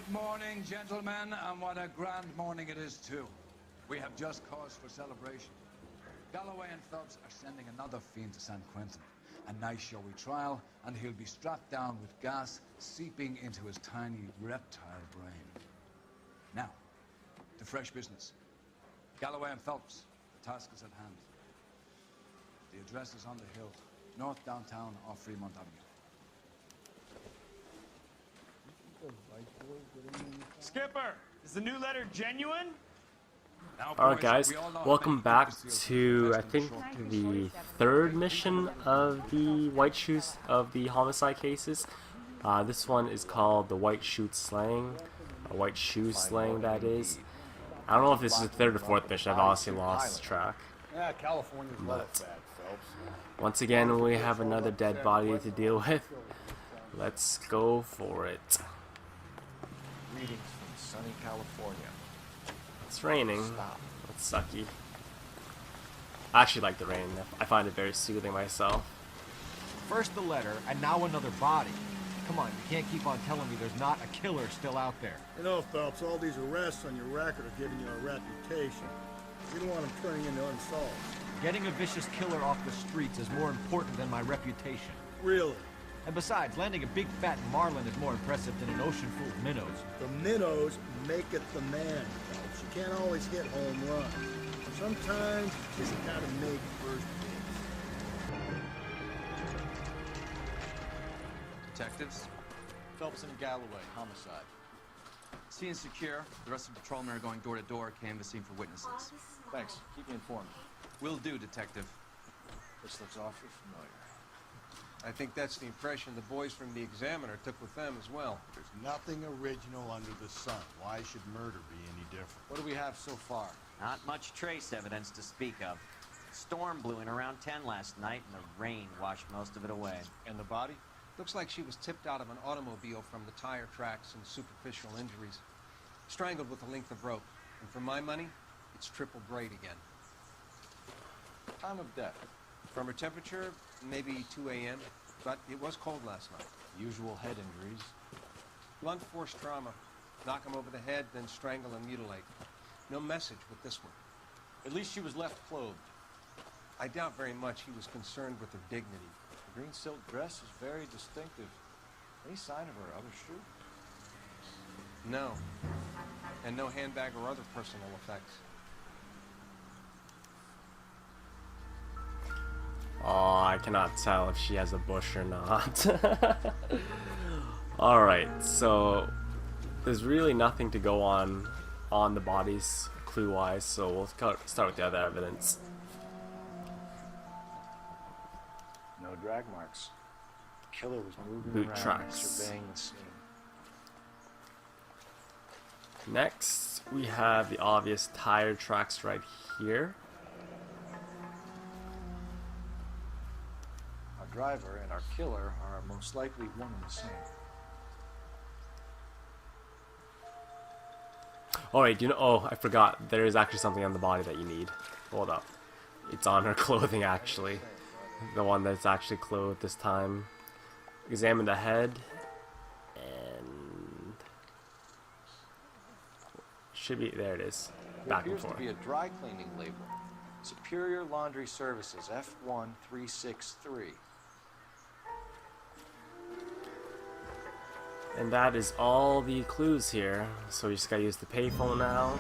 Good morning, gentlemen, and what a grand morning it is, too. We have just cause for celebration. Galloway and Phelps are sending another fiend to San Quentin. A nice showy trial, and he'll be strapped down with gas seeping into his tiny reptile brain. Now, to fresh business. Galloway and Phelps, the task is at hand. The address is on the hill, north downtown off Fremont Avenue. Skipper, is the new letter genuine? Alright guys, welcome back to, I think, the third mission of the White Shoes of the homicide cases. This one is called the White Shoe Slaying, White Shoe Slaying that is. I don't know if this is the third or fourth mission, I've honestly lost track. Yeah, California's But once again, we have another dead body to deal with. Let's go for it. Greetings from sunny California. It's raining. That's sucky. I actually like the rain. I find it very soothing myself. First the letter, and now another body. Come on, you can't keep on telling me there's not a killer still out there. You know, Phelps, all these arrests on your record are giving you a reputation. You don't want them turning into unsolved. Getting a vicious killer off the streets is more important than my reputation. Really? And besides, landing a big fat marlin is more impressive than an ocean full of minnows. The minnows make it the man, Phelps. You can't always hit home runs. Sometimes you just gotta make first base. Detectives, Phelps and Galloway, homicide. scene secure. The rest of the patrolmen are going door to door, canvassing for witnesses. Thanks. Keep me informed. Will do, Detective. This looks awfully familiar. I think that's the impression the boys from the Examiner took with them as well. There's nothing original under the sun. Why should murder be any different? What do we have so far? Not much trace evidence to speak of. Storm blew in around 10 last night, and the rain washed most of it away. And the body? Looks like she was tipped out of an automobile from the tire tracks and superficial injuries. Strangled with a length of rope. And for my money, it's triple braid again. Time of death. From her temperature, maybe 2 a.m., but it was cold last night. Usual head injuries. Blunt force trauma. Knock him over the head, then strangle and mutilate. No message with this one. At least she was left clothed. I doubt very much he was concerned with her dignity. The green silk dress is very distinctive. Any sign of her other shoe? No. And no handbag or other personal effects. Oh, I cannot tell if she has a bush or not. Alright, so there's really nothing to go on the bodies clue-wise, so we'll start with the other evidence. No drag marks. The killer was moving Boot around, tracks. surveying the scene. Next, we have the obvious tire tracks right here. Our driver and our killer are most likely one and the same. Alright, you know, oh, I forgot. There is actually something on the body that you need. Hold up. It's on her clothing, actually. The one that's actually clothed this time. Examine the head. And... should be, there it is. Back and Appears to forth. be a dry cleaning label. Superior Laundry Services, F1363. And that is all the clues here. So we just gotta use the payphone now.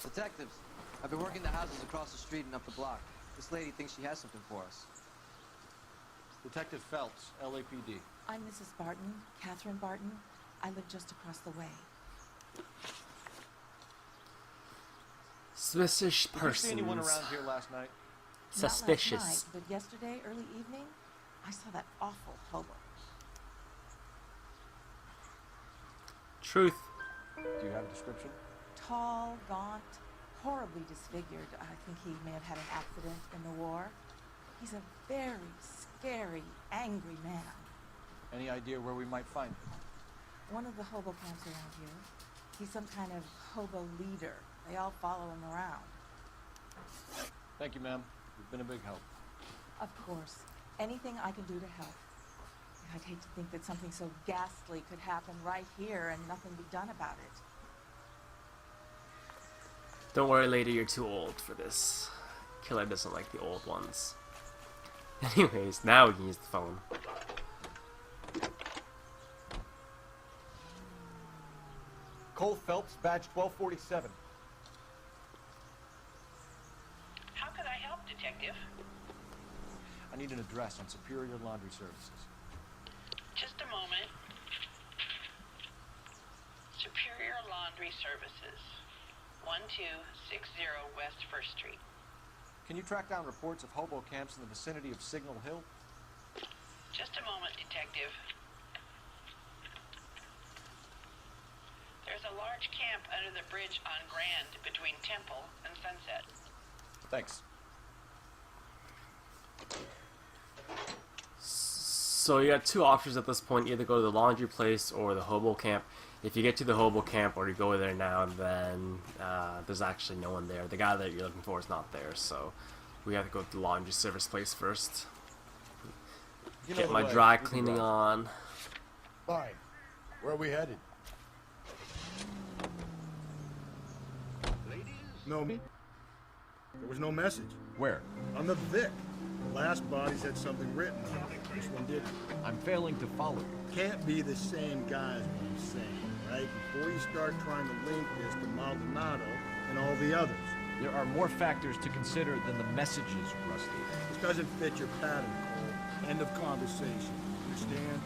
Detectives, I've been working the houses across the street and up the block. This lady thinks she has something for us. Detective Phelps, LAPD. I'm Mrs. Barton, Catherine Barton. I live just across the way. Suspicious Did you see anyone persons. around here last night? Suspicious. Not last night, but yesterday, early evening, I saw that awful hobo. Truth. Do you have a description? Tall, gaunt, horribly disfigured. I think he may have had an accident in the war. He's a very scary, angry man. Any idea where we might find him? One of the hobo camps around here. He's some kind of hobo leader. They all follow him around. Thank you, ma'am. You've been a big help. Of course. Anything I can do to help. I'd hate to think that something so ghastly could happen right here and nothing be done about it. Don't worry, lady, you're too old for this. Killer doesn't like the old ones. Anyways, now we can use the phone. Cole Phelps, badge 1247. How could I help, Detective? I need an address on Superior Laundry Services. Just a moment. Superior Laundry Services, 1260 West 1st Street. Can you track down reports of hobo camps in the vicinity of Signal Hill? Just a moment, Detective. There's a large camp under the bridge on Grand between Temple and Sunset. Thanks. So you got two options at this point: either go to the laundry place or the hobo camp. If you get to the hobo camp or you go there now, then there's actually no one there. The guy that you're looking for is not there, so we have to go to the laundry service place first. Get my dry cleaning on. Fine. Where are we headed? No, me. There was no message. Where? On the Vic. The last bodies had something written on it. This one didn't. I'm failing to follow you. Can't be the same guy is what I'm saying, right? Before you start trying to link this to Maldonado and all the others. There are more factors to consider than the messages, Rusty. This doesn't fit your pattern, Cole. End of conversation. Understand?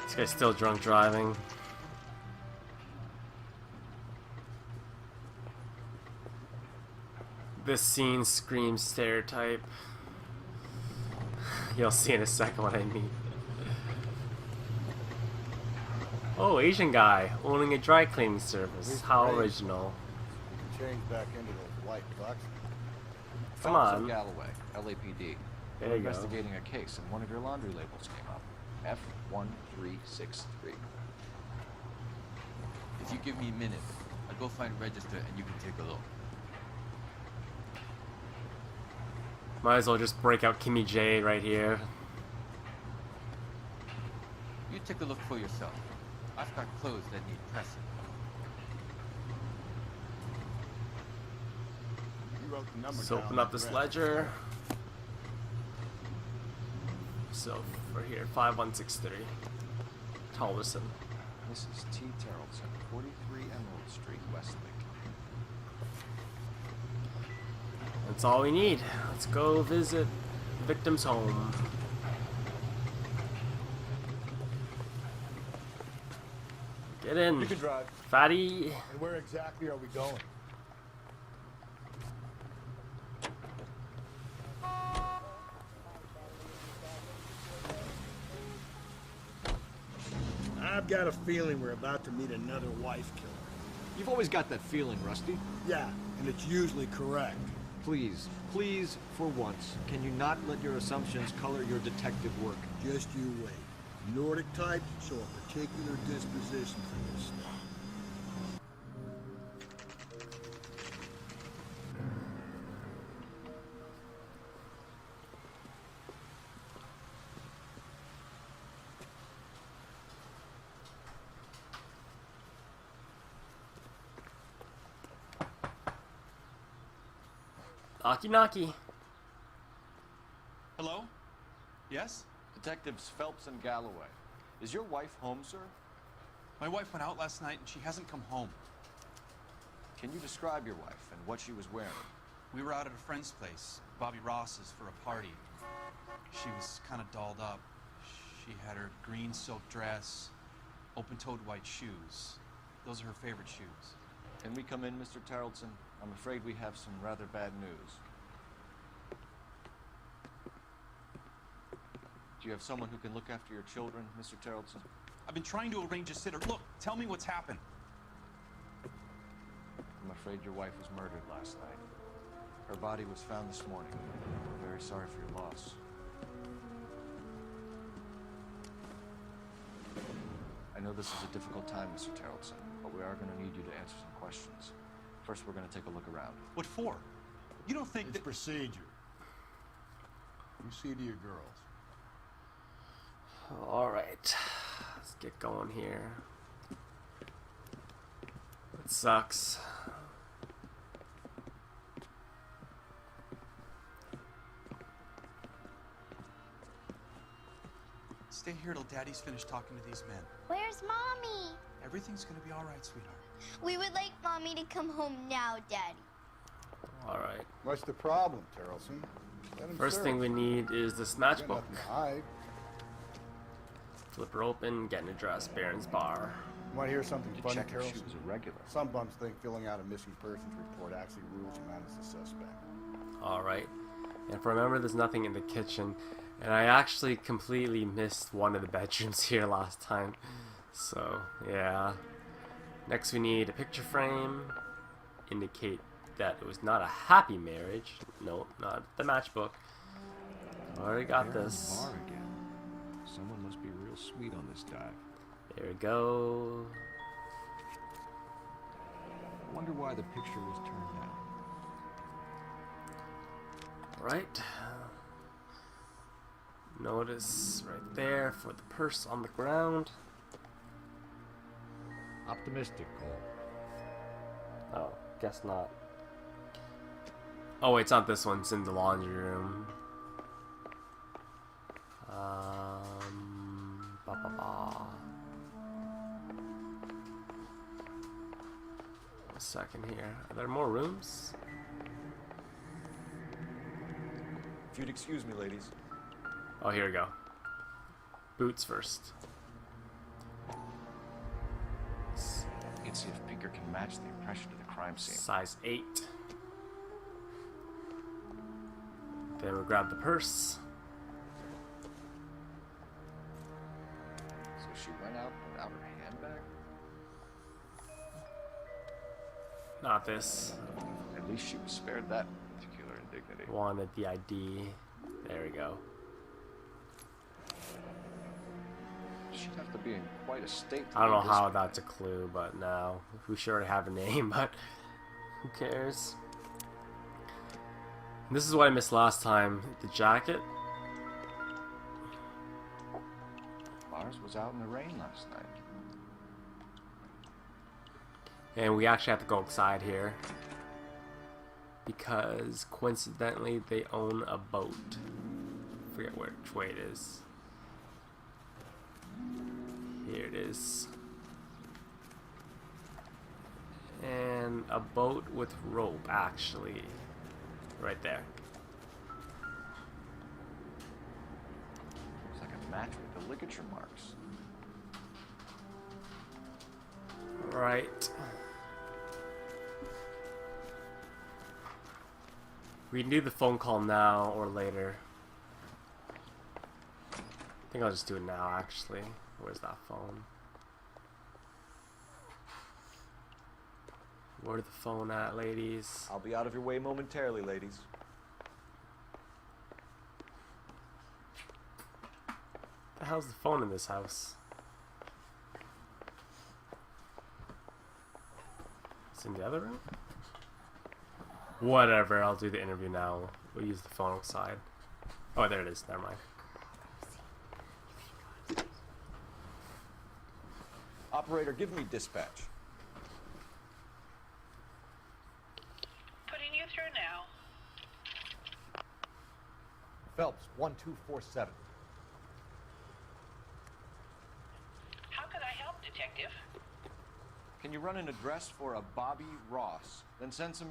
This guy's still drunk driving. This scene screams stereotype. You'll see in a second what I mean. Oh, Asian guy owning a dry cleaning service. How original. Change back into those white bucks. Come Phelps on. and Galloway, LAPD. There We're you go. investigating a case, and one of your laundry labels came up. F1363. If you give me a minute, I'll go find register and you can take a look. Might as well just break out Kimmy J right here. You take a look for yourself. I've got clothes that need pressing. You wrote the number Let's down open on up the this rest. ledger. So, we're here, 5163. Tollerson. Mrs. T. Terrellson, 43 Emerald Street, Westlake. That's all we need. Let's go visit the victim's home. Get in, You can drive. fatty. And where exactly are we going? I've got a feeling we're about to meet another wife killer. You've always got that feeling, Rusty. Yeah, and it's usually correct. Please, please, for once, can you not let your assumptions color your detective work? Just you wait. Nordic types show a particular disposition for this stuff. Knocky knocky. Hello? Yes? Detectives Phelps and Galloway. Is your wife home, sir? My wife went out last night and she hasn't come home. Can you describe your wife and what she was wearing? We were out at a friend's place, Bobby Ross's, for a party. She was kind of dolled up. She had her green silk dress, open-toed white shoes. Those are her favorite shoes. Can we come in, Mr. Terrellson? I'm afraid we have some rather bad news. Do you have someone who can look after your children, Mr. Terrellson? I've been trying to arrange a sitter. Look, tell me what's happened. I'm afraid your wife was murdered last night. Her body was found this morning, very very sorry for your loss. I know this is a difficult time, Mr. Tarleton, but we are going to need you to answer some questions. First, we're going to take a look around. What for? You don't think It's that... procedure. You see to your girls. Alright, let's get going here. It sucks. Stay here till Daddy's finished talking to these men. Where's Mommy? Everything's gonna be all right, sweetheart. We would like Mommy to come home now, Daddy. Alright. What's the problem, Tarleton? Let him First serve. thing we need is this Got matchbook. nothing to hide. Flip her open, get an address, Baron's Bar. Want to hear something To funny, check if Tarleton? she was a regular. Some bums think filling out a missing persons report actually rules him out as a suspect. Alright. And if I remember, there's nothing in the kitchen. And I actually completely missed one of the bedrooms here last time. So, yeah. Next we need a picture frame. Indicate that it was not a happy marriage. No, not the matchbook. Already got this. Bar again. Someone must be real sweet on this dive. There we go. I wonder why the picture was turned down. Right. Notice right there for the purse on the ground. Optimistic, Cole. Oh, guess not. Oh wait, it's not this one, it's in the laundry room. Ba ba ba. A second here. Are there more rooms? If you'd excuse me, ladies. Oh, here we go. Boots first. We can see if Pinker can match the impression of the crime scene. Size 8. Then we'll grab the purse. So she went out without her handbag? Not this. At least she was spared that particular indignity. Wanted the ID. There we go. She'd have to be in quite a state to I don't know leave this how one. that's a clue, but no. We sure have a name, but who cares? And this is what I missed last time. The jacket. Mars was out in the rain last night. And we actually have to go outside here. Because coincidentally they own a boat. Forget which way it is. Here it is. And a boat with rope, actually. Right there. Looks like a match with the ligature marks. Right. We can do the phone call now or later. I think I'll just do it now, actually. Where's that phone? Where's the phone at, ladies? I'll be out of your way momentarily, ladies. The hell's the phone in this house? It's in the other room? Whatever, I'll do the interview now. We'll use the phone outside. Oh, there it is. Never mind. Operator, give me dispatch. Putting you through now. Phelps, 1247. How could I help, Detective? Can you run an address for a Bobby Ross? Then send some